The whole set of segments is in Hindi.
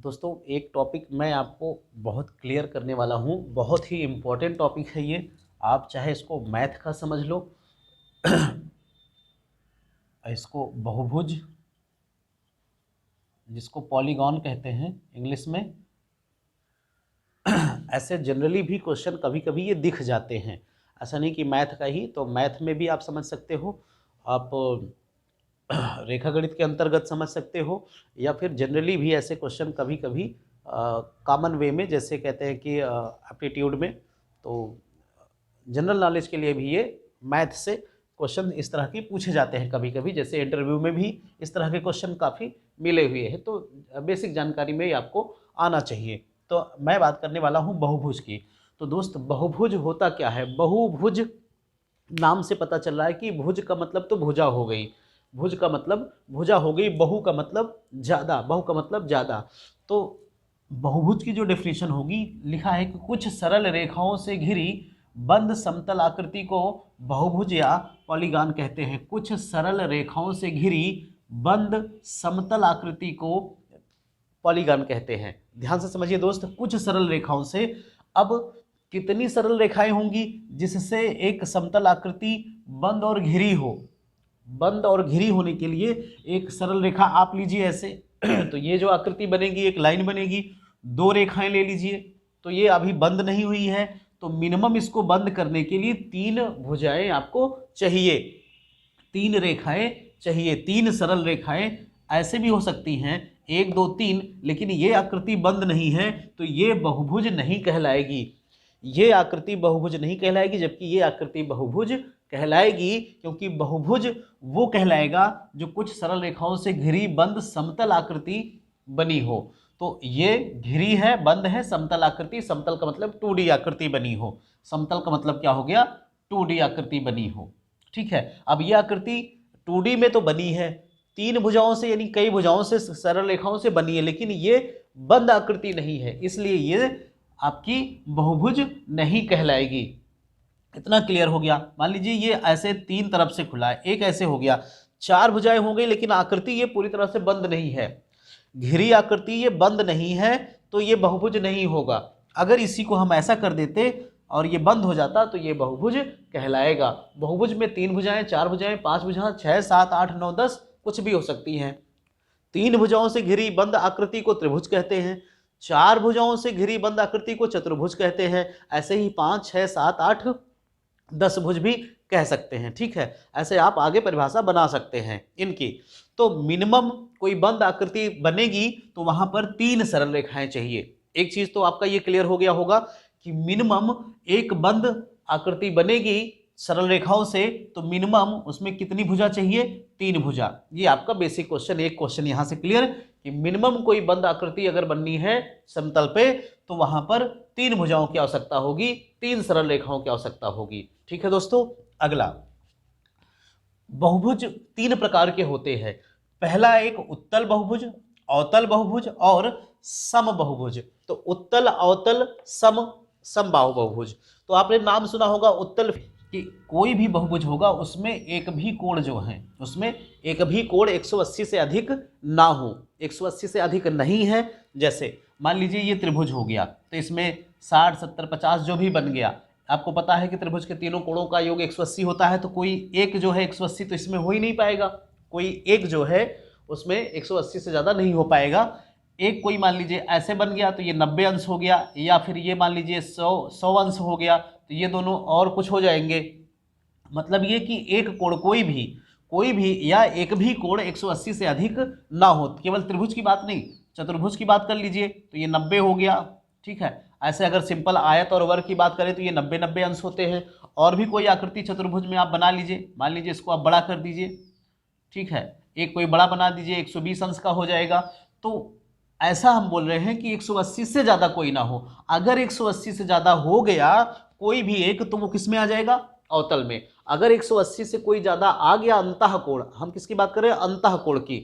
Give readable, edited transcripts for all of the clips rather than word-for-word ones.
दोस्तों एक टॉपिक मैं आपको बहुत क्लियर करने वाला हूँ। बहुत ही इम्पोर्टेंट टॉपिक है ये। आप चाहे इसको मैथ का समझ लो इसको बहुभुज, जिसको पॉलीगॉन कहते हैं इंग्लिश में, ऐसे जनरली भी क्वेश्चन कभी कभी ये दिख जाते हैं। ऐसा नहीं कि मैथ का ही, तो मैथ में भी आप समझ सकते हो, आप रेखागणित के अंतर्गत समझ सकते हो, या फिर जनरली भी ऐसे क्वेश्चन कभी कभी कॉमन वे में, जैसे कहते हैं कि एप्टीट्यूड में, तो जनरल नॉलेज के लिए भी ये मैथ से क्वेश्चन इस तरह के पूछे जाते हैं कभी कभी। जैसे इंटरव्यू में भी इस तरह के क्वेश्चन काफ़ी मिले हुए हैं, तो बेसिक जानकारी में आपको आना चाहिए। तो मैं बात करने वाला हूँ बहुभुज की। तो दोस्त, बहुभुज होता क्या है? बहुभुज नाम से पता चल रहा है कि भुज का मतलब तो भुजा हो गई, भुज का मतलब भुजा हो गई, बहु का मतलब ज़्यादा, बहु का मतलब ज़्यादा। तो बहुभुज की जो डेफिनेशन होगी, लिखा है कि कुछ सरल रेखाओं से घिरी बंद समतल आकृति को बहुभुज या पॉलीगॉन कहते हैं। कुछ सरल रेखाओं से घिरी बंद समतल आकृति को पॉलीगॉन कहते हैं। ध्यान से समझिए दोस्त, कुछ सरल रेखाओं से। अब कितनी सरल रेखाएं होंगी जिससे एक समतल आकृति बंद और घिरी हो? बंद और घिरी होने के लिए एक सरल रेखा आप लीजिए ऐसे तो ये जो आकृति बनेगी, एक लाइन बनेगी, दो रेखाएं ले लीजिए, तो ये अभी बंद नहीं हुई है, तो मिनिमम इसको बंद करने के लिए तीन भुजाएं आपको चाहिए, तीन रेखाएं चाहिए, तीन सरल रेखाएं। ऐसे भी हो सकती हैं एक दो तीन, लेकिन ये आकृति बंद नहीं है तो ये बहुभुज नहीं कहलाएगी, ये आकृति बहुभुज नहीं कहलाएगी, जबकि ये आकृति बहुभुज कहलाएगी, क्योंकि बहुभुज वो कहलाएगा जो कुछ सरल रेखाओं से घिरी बंद समतल आकृति बनी हो। तो ये घिरी है, बंद है, समतल आकृति, समतल का मतलब 2D आकृति बनी हो, समतल का मतलब क्या हो गया? 2D आकृति बनी हो। ठीक है, अब ये आकृति 2D में तो बनी है, तीन भुजाओं से यानी कई भुजाओं से, सरल रेखाओं से बनी है, लेकिन ये बंद आकृति नहीं है, इसलिए ये आपकी बहुभुज नहीं कहलाएगी। इतना क्लियर हो गया? मान लीजिए ये ऐसे तीन तरफ से खुला है, एक ऐसे हो गया, चार भुजाएं हो गई, लेकिन आकृति ये पूरी तरह से बंद नहीं है, घिरी आकृति ये बंद नहीं है, तो ये बहुभुज नहीं होगा। अगर इसी को हम ऐसा कर देते और ये बंद हो जाता तो ये बहुभुज कहलाएगा। बहुभुज में तीन भुजाएं, चार भुजाएं, पांच भुजाएं, 6, 7, 8, 9, 10 कुछ भी हो सकती हैं। तीन भुजाओं से घिरी बंद आकृति को त्रिभुज कहते हैं, चार भुजाओं से घिरी बंद आकृति को चतुर्भुज कहते हैं, ऐसे ही 5, 6, 7, 8, 10 भुज भी कह सकते हैं। ठीक है, ऐसे आप आगे परिभाषा बना सकते हैं इनकी। तो मिनिमम कोई बंद आकृति बनेगी तो वहां पर तीन सरल रेखाएं चाहिए। एक चीज तो आपका ये क्लियर हो गया होगा कि मिनिमम एक बंद आकृति बनेगी सरल रेखाओं से, तो मिनिमम उसमें कितनी भुजा चाहिए? तीन भुजा। ये आपका बेसिक क्वेश्चन, एक क्वेश्चन यहां से क्लियर कि मिनिमम कोई बंद आकृति अगर बननी है समतल पे तो वहां पर तीन भुजाओं की आवश्यकता होगी, तीन सरल रेखाओं की आवश्यकता होगी। ठीक है दोस्तों, अगला, बहुभुज तीन प्रकार के होते हैं। पहला एक उत्तल बहुभुज, अवतल बहुभुज और सम बहुभुज। तो उत्तल, अवतल, सम, समबाहु बहुभुज। तो आपने नाम सुना होगा उत्तल, कि कोई भी बहुभुज होगा उसमें एक भी कोण जो है, उसमें एक भी कोण 180 से अधिक ना हो, 180 से अधिक नहीं है। जैसे मान लीजिए ये त्रिभुज हो गया, तो इसमें 60, 70, 50 जो भी बन गया, आपको पता है कि त्रिभुज के तीनों कोणों का योग 180 होता है, तो कोई एक जो है 180 तो इसमें हो ही नहीं पाएगा, कोई एक जो है उसमें 180 से ज़्यादा नहीं हो पाएगा। एक कोई मान लीजिए ऐसे बन गया तो ये 90 अंश हो गया, या फिर ये मान लीजिए 100 अंश हो गया, तो ये दोनों और कुछ हो जाएंगे। मतलब ये कि एक कोण कोई भी या एक भी कोण 180 से अधिक ना हो। केवल त्रिभुज की बात नहीं, चतुर्भुज की बात कर लीजिए तो ये 90 हो गया। ठीक है, ऐसे अगर सिंपल आयत और वर्ग की बात करें तो ये 90-90 अंश होते हैं। और भी कोई आकृति चतुर्भुज में आप बना लीजिए, मान लीजिए इसको आप बड़ा कर दीजिए, ठीक है, एक कोई बड़ा बना दीजिए, 120 अंश का हो जाएगा। तो ऐसा हम बोल रहे हैं कि 180 से ज़्यादा कोई ना हो। अगर 180 से ज़्यादा हो गया कोई भी एक, तो वो किस में आ जाएगा? अवतल में। अगर 180 से कोई ज़्यादा आ गया अंतः कोण, हम किसकी बात कर रहे हैं? अंतः कोण की।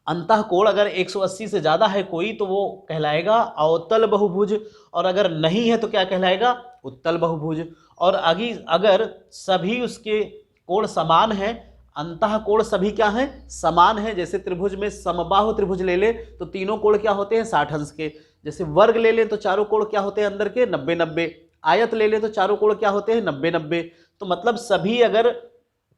अंतः कोण अगर 180 से ज़्यादा है कोई, तो वो कहलाएगा अवतल बहुभुज, और अगर नहीं है तो क्या कहलाएगा? उत्तल बहुभुज। और आगे अगर सभी उसके कोण समान है, अंतःकोण सभी क्या हैं, समान है। जैसे त्रिभुज में समबाहु त्रिभुज ले ले तो तीनों कोण क्या होते हैं, 60 अंश के। जैसे वर्ग ले ले तो चारों कोण क्या होते हैं अंदर के, 90-90। आयत ले ले तो चारों कोण क्या होते हैं, 90-90। तो मतलब सभी अगर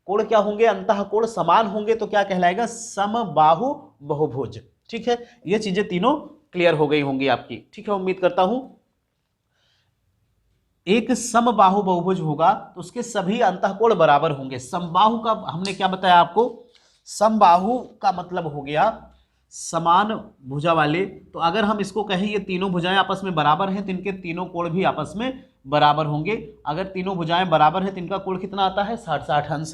कोण क्या होंगे, अंतःकोण समान होंगे तो क्या कहलाएगा, समबाहु बहुभुज। ठीक है, ये चीजें तीनों क्लियर हो गई होंगी आपकी। ठीक है, उम्मीद करता हूं। एक समबाहु बहुभुज होगा तो उसके सभी अंतःकोण बराबर होंगे। समबाहु का हमने क्या बताया आपको, समबाहु का मतलब हो गया समान भुजा वाले। तो अगर हम इसको कहें ये तीनों भुजाएं आपस में बराबर हैं तो इनके तीनों कोण भी आपस में बराबर होंगे। अगर तीनों भुजाएं बराबर हैं तो इनका कोण कितना आता है, 60-60 अंश।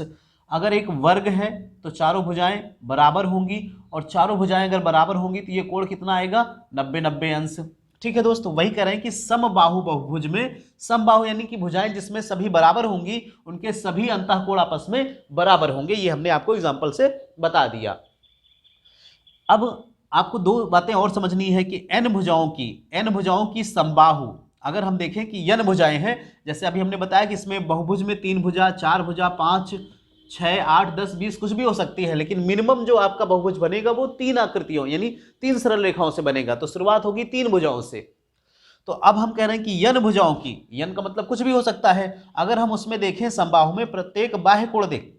अगर एक वर्ग है तो चारों भुजाएं बराबर होंगी, और चारों भुजाएं अगर बराबर होंगी तो ये कोण कितना आएगा, 90-90 अंश। ठीक है दोस्तों, वही कह रहे हैं कि समबाहु बहुभुज में, समबाहु यानी कि भुजाएं जिसमें सभी बराबर होंगी उनके सभी अंतःकोण आपस में बराबर होंगे। ये हमने आपको एग्जांपल से बता दिया। अब आपको दो बातें और समझनी है कि n भुजाओं की समबाहु, अगर हम देखें कि n भुजाएं हैं, जैसे अभी हमने बताया कि इसमें बहुभुज में 3 भुजा, 4 भुजा, 5, 6, 8, 10, 20 कुछ भी हो सकती है, लेकिन मिनिमम जो आपका बहुभुज बनेगा वो 3 आकृतियों यानी 3 सरल रेखाओं से बनेगा। तो शुरुआत होगी 3 भुजाओं से। तो अब हम कह रहे हैं कि n भुजाओं की, n का मतलब कुछ भी हो सकता है। अगर हम उसमें देखें समबाहु में प्रत्येक बाह्य कोण देख,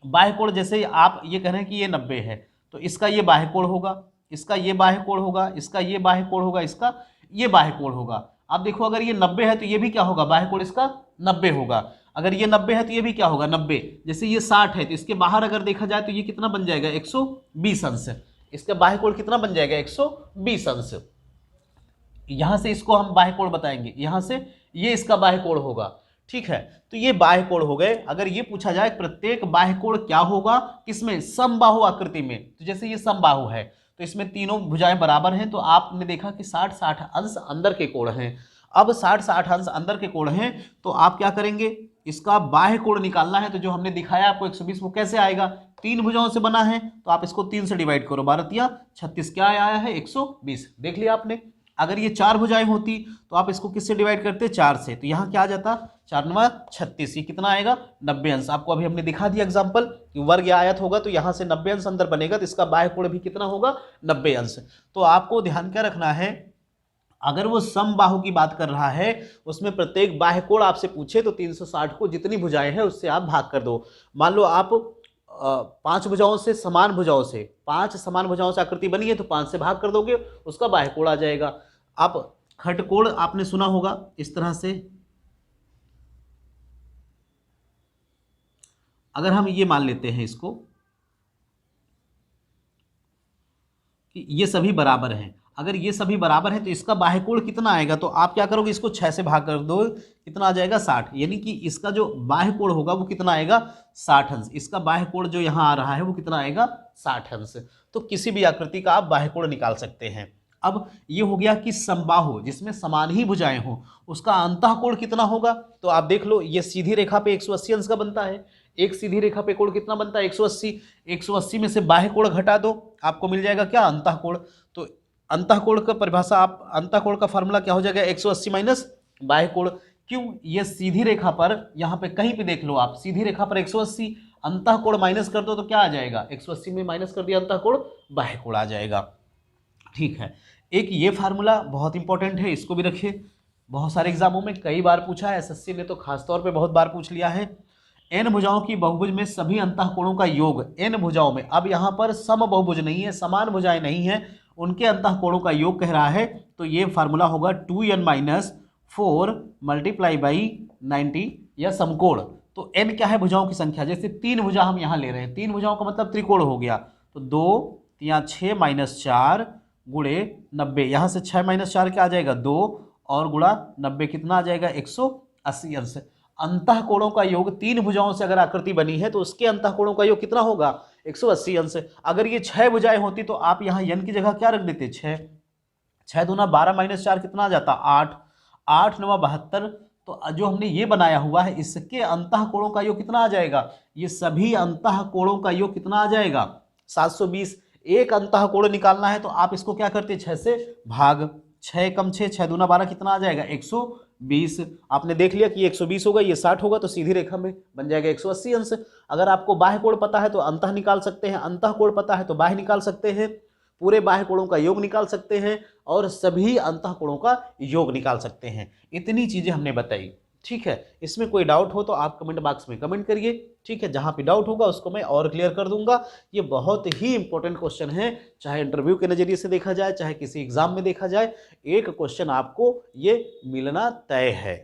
बाह्य कोण जैसे आप ये कह रहे हैं कि ये 90 है तो इसका ये बाह्य कोण होगा, इसका ये बाह्य कोण होगा, इसका ये बाह्य कोण होगा, इसका ये बाह्य कोण होगा। अब देखो अगर ये 90 है तो ये भी क्या होगा, बाह्य कोण इसका 90 होगा। अगर ये 90 है तो ये भी क्या होगा, 90। जैसे ये 60 है तो इसके बाहर अगर देखा जाए तो ये कितना बन जाएगा, 120 अंश। इसका बाह्य कोण कितना बन जाएगा, 120 अंश। यहां से इसको हम बाह्य कोण बताएंगे, यहां से ये इसका बाह्य कोण होगा। ठीक है, तो ये बाह्य कोण हो गए। अगर ये पूछा जाए प्रत्येक बाह्य कोण क्या होगा किसमें, समबाहु आकृति में, तो जैसे ये समबाहु है तो इसमें तीनों भुजाएं बराबर हैं, तो आपने देखा कि 60-60 अंश अंदर के कोण हैं। अब 60-60 अंश अंदर के कोण हैं तो आप क्या करेंगे, इसका बाह्य कोण निकालना है। तो जो हमने दिखाया आपको 120, वो कैसे आएगा, 3 भुजाओं से बना है तो आप इसको 3 से डिवाइड करो, 12×3=36, क्या आया है, 120। देख लिया आपने। अगर ये 4 भुजाएं होती तो आप इसको किससे डिवाइड करते, 4 से, तो यहाँ क्या आ जाता, 4×9=36, ये कितना आएगा, 90 अंश। आपको अभी हमने दिखा दिया एग्जांपल कि वर्ग या आयत होगा तो यहाँ से 90 अंश अंदर बनेगा, तो इसका बाह्य कोण भी कितना होगा, 90 अंश। तो आपको ध्यान क्या रखना है, अगर वो समबाहु की बात कर रहा है उसमें प्रत्येक बाह्य कोण आपसे पूछे तो 360 को जितनी भुजाएं हैं उससे आप भाग कर दो। मान लो आप 5 भुजाओं से, समान भुजाओं से, 5 समान भुजाओं से आकृति बनी है तो 5 से भाग कर दोगे, उसका बाह्य कोण आ जाएगा। आप खटकोण आपने सुना होगा इस तरह से, अगर हम ये मान लेते हैं इसको कि ये सभी बराबर हैं, अगर ये सभी बराबर है तो इसका बाह्य कोण कितना आएगा, तो आप क्या करोगे, इसको 6 से भाग कर दो, कितना आ जाएगा, 60। यानी कि इसका जो बाह्य कोण होगा वो कितना आएगा, 60 अंश। इसका बाह्य कोण जो यहाँ आ रहा है वो कितना आएगा, 60 अंश। तो किसी भी आकृति का आप बाह्य कोण निकाल सकते हैं। अब ये हो गया कि समबाहु जिसमें समान ही भुजाएं हो उसका अंतःकोण कितना होगा। तो आप देख लो, ये सीधी रेखा पे 180 अंश का बनता है, एक सीधी रेखा पे कोण कितना बनता है, 180। 180 में से बाह्य कोण घटा दो, आपको मिल जाएगा क्या, अंतःकोण। तो अंतःकोण का परिभाषा, आप अंतःकोण का फार्मूला क्या हो जाएगा, 180 माइनस बाह्य कोण। क्यों, ये सीधी रेखा पर, यहाँ पे कहीं पे देख लो आप, सीधी रेखा पर 180, अंतःकोण माइनस कर दो तो क्या आ जाएगा, 180 में माइनस कर दिया अंतःकोण, बाह्य कोण आ जाएगा। ठीक है, एक ये फार्मूला बहुत इंपॉर्टेंट है, इसको भी रखिए, बहुत सारे एग्जामों में कई बार पूछा है, एसएससी ने तो खासतौर पे बहुत बार पूछ लिया है। n भुजाओं की बहुभुज में सभी अंतःकोणों का योग, n भुजाओं में, अब यहाँ पर सम बहुभुज नहीं है, समान भुजाएं नहीं है, उनके अंतःकोणों का योग कह रहा है। तो ये फार्मूला होगा 2n-4 × 90 या समकोण। तो n क्या है, भुजाओं की संख्या। जैसे 3 भुजा हम यहाँ ले रहे हैं, 3 भुजाओं का मतलब त्रिकोण हो गया, तो 2 या 6 - 4 गुणे 90, यहाँ से 6 - 4 क्या आ जाएगा, 2, और गुणा 90 कितना आ जाएगा, 180 अंश। अंतःकोणों का योग, 3 भुजाओं से अगर आकृति बनी है तो उसके अंतःकोणों का योग कितना होगा, 180 अंश। अगर ये 6 भुजाएं होती तो आप यहाँ n की जगह क्या रख देते, 6। 6 दूना 12 - 4 कितना आ जाता, 8। 8 9 72। तो जो हमने ये बनाया हुआ है इसके अंतःकोणों का योग कितना आ जाएगा, ये सभी अंतःकोणों का योग कितना आ जाएगा, 720। एक अंतःकोण निकालना है तो आप इसको क्या करते, 6 से भाग, 6 × 6 = 6 दूना 12 कितना आ जाएगा, 20, आपने देख लिया कि ये 120 होगा, ये 60 होगा, तो सीधी रेखा में बन जाएगा 180 अंश। अगर आपको बाह्य कोण पता है तो अंतः निकाल सकते हैं, अंतः कोण पता है तो बाह्य निकाल सकते हैं, पूरे बाह्य कोणों का योग निकाल सकते हैं और सभी अंतः कोणों का योग निकाल सकते हैं। इतनी चीजें हमने बताई, ठीक है। इसमें कोई डाउट हो तो आप कमेंट बॉक्स में कमेंट करिए, ठीक है। जहां पे डाउट होगा उसको मैं और क्लियर कर दूंगा। ये बहुत ही इंपॉर्टेंट क्वेश्चन है, चाहे इंटरव्यू के नजरिए से देखा जाए, चाहे किसी एग्जाम में देखा जाए, एक क्वेश्चन आपको ये मिलना तय है।